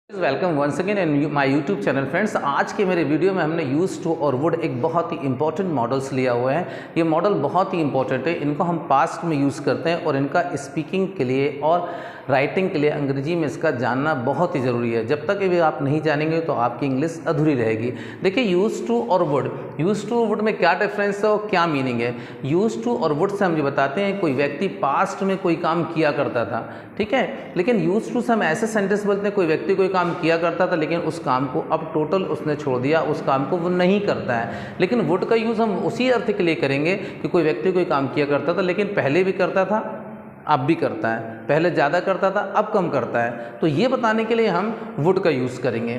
Welcome once again in my YouTube channel friends. आज के मेरे वीडियो में हमने यूज टू और वुड एक बहुत ही इंपॉर्टेंट मॉडल्स लिया हुआ है। ये मॉडल बहुत ही इंपॉर्टेंट है, इनको हम पास्ट में यूज़ करते हैं और इनका स्पीकिंग के लिए और राइटिंग के लिए अंग्रेजी में इसका जानना बहुत ही ज़रूरी है। जब तक ये आप नहीं जानेंगे तो आपकी इंग्लिश अधूरी रहेगी। देखिए यूज टू और वुड, यूज टू वुड में क्या डिफरेंस है और क्या मीनिंग है। यूज टू और वुड से हम ये बताते हैं कोई व्यक्ति पास्ट में कोई काम किया करता था, ठीक है, लेकिन यूज टू से हम ऐसे सेंटेंस बोलते हैं कोई व्यक्ति कोई काम किया करता था लेकिन उस काम को अब टोटल उसने छोड़ दिया, उस काम को वो नहीं करता है। लेकिन वुड का यूज़ हम उसी अर्थ के लिए करेंगे कि कोई व्यक्ति कोई काम किया करता था लेकिन पहले भी करता था अब भी करता है, पहले ज़्यादा करता था अब कम करता है। तो ये बताने के लिए हम वुड का यूज़ करेंगे,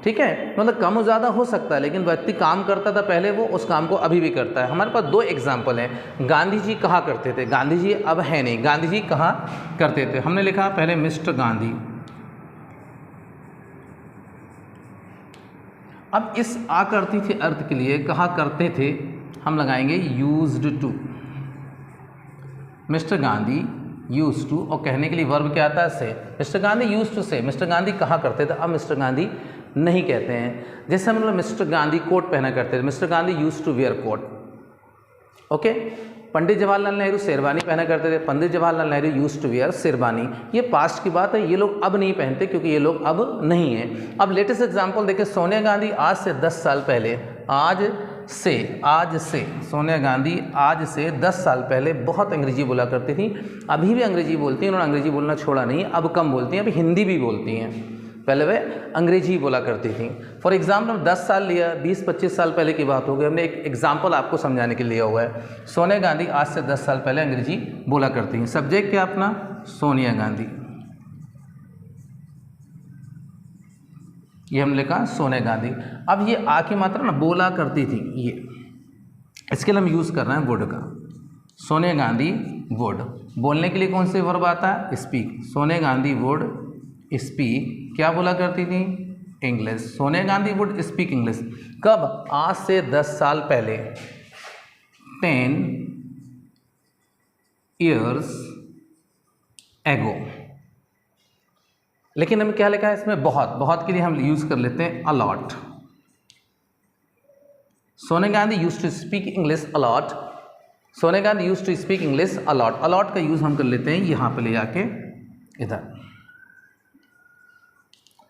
ठीक है। मतलब कम ज़्यादा हो सकता है लेकिन व्यक्ति काम करता था पहले, वो उस काम को अभी भी करता है। हमारे पास दो एग्जाम्पल हैं। गांधी जी कहा करते थे, गांधी जी अब है नहीं, गांधी जी कहा करते थे। हमने लिखा पहले मिस्टर गांधी। अब इस आकृति के अर्थ के लिए कहा करते थे हम लगाएंगे used to. Mister Gandhi used to, और कहने के लिए वर्ब क्या आता है say. Mister Gandhi used to say, mister Gandhi कहा करते थे, अब मिस्टर गांधी नहीं कहते हैं। जैसे हम लोग मिस्टर गांधी कोट पहना करते थे, mister Gandhi used to wear coat, okay. Pandit Jawaharlal Nehru sherwani पहना करते थे, Pandit Jawaharlal Nehru used to wear sherwani. ये पास्ट की बात है, ये लोग अब नहीं पहनते क्योंकि ये लोग अब नहीं हैं। अब लेटेस्ट एग्जांपल देखिए, सोनिया गांधी आज से 10 साल पहले, आज से सोनिया गांधी आज से 10 साल पहले बहुत अंग्रेजी बोला करती थी, अभी भी अंग्रेजी बोलती हैं। उन्होंने अंग्रेजी बोलना छोड़ा नहीं, अब कम बोलती हैं, अभी हिंदी भी बोलती हैं, पहले वे अंग्रेजी बोला करती थी। फॉर एग्जाम्पल 10 साल लिया, 20-25 साल पहले की बात हो गई, हमने एक एग्जाम्पल आपको समझाने के लिए लिया हुआ है। सोनिया गांधी आज से 10 साल पहले अंग्रेजी बोला करती हैं। सब्जेक्ट क्या अपना, सोनिया गांधी, ये हमने लिखा सोनिया गांधी। अब ये आ की मात्रा ना बोला करती थी, ये इसके लिए हम यूज़ कर रहे हैं वुड का। सोनिया गांधी वुड, बोलने के लिए कौन से वर्ब आता है, speak. Sonia Gandhi would speak, क्या बोला करती थी, English. Sonia Gandhi would speak English. कब, आज से 10 साल पहले, 10 years ago। लेकिन हमें क्या लिखा है इसमें, बहुत, बहुत के लिए हम यूज़ कर लेते हैं a lot. Sonia Gandhi used to speak English a lot. Sonia Gandhi used to speak English a lot. A lot का यूज़ हम कर लेते हैं यहाँ पे ले जाके इधर।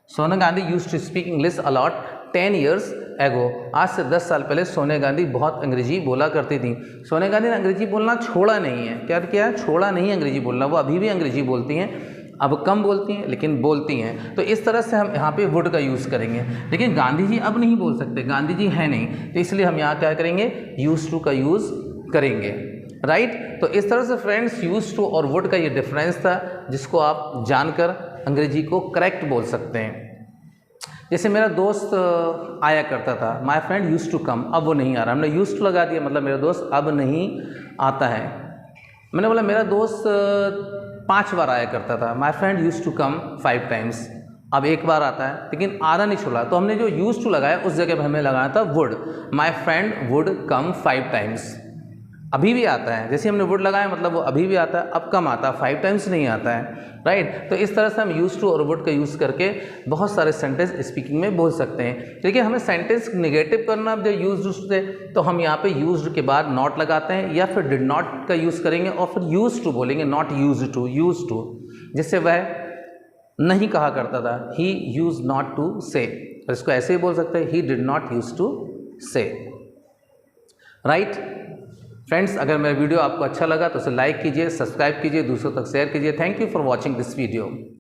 Sonia Gandhi used to speak English a lot 10 years ago। आज से 10 साल पहले सोनिया गांधी बहुत अंग्रेजी बोला करती थी। सोनिया गांधी ने अंग्रेजी बोलना छोड़ा नहीं है, क्या किया है, छोड़ा नहीं है अंग्रेजी बोलना, वो अभी भी अंग्रेजी बोलती हैं, अब कम बोलती हैं लेकिन बोलती हैं। तो इस तरह से हम यहाँ पे वुड का यूज़ करेंगे। लेकिन गांधी जी अब नहीं बोल सकते, गांधी जी है नहीं, तो इसलिए हम यहाँ क्या करेंगे, यूज टू का यूज़ करेंगे, राइट। तो इस तरह से फ्रेंड्स यूज टू और वुड का ये डिफरेंस था जिसको आप जानकर अंग्रेजी को करेक्ट बोल सकते हैं। जैसे मेरा दोस्त आया करता था, my friend use to come, अब वो नहीं आ रहा, हमने यूज टू लगा दिया, मतलब मेरा दोस्त अब नहीं आता है। मैंने बोला मेरा दोस्त 5 बार आया करता था, my friend use to come 5 times, अब 1 बार आता है लेकिन आना नहीं छोड़ा। तो हमने जो यूज टू लगाया उस जगह पर हमें लगाया था would. My friend would come 5 times, अभी भी आता है। जैसे हमने वुड लगाया मतलब वो अभी भी आता है, अब कम आता है, 5 times नहीं आता है, राइट। तो इस तरह से हम यूज टू और वुड का यूज़ करके बहुत सारे सेंटेंस स्पीकिंग में बोल सकते हैं। देखिए हमें सेंटेंस नेगेटिव करना जो यूज्ड से, तो हम यहाँ पे यूज्ड के बाद नॉट लगाते हैं या फिर डिड नॉट का यूज़ करेंगे और फिर यूज टू बोलेंगे, नॉट यूज टू, जिससे वह नहीं कहा करता था, ही यूज नॉट टू से। इसको ऐसे ही बोल सकते हैं, he did not use to say, right. Friends, अगर मेरा वीडियो आपको अच्छा लगा तो उसे लाइक कीजिए, सब्सक्राइब कीजिए, दूसरों तक शेयर कीजिए। Thank you for watching this video.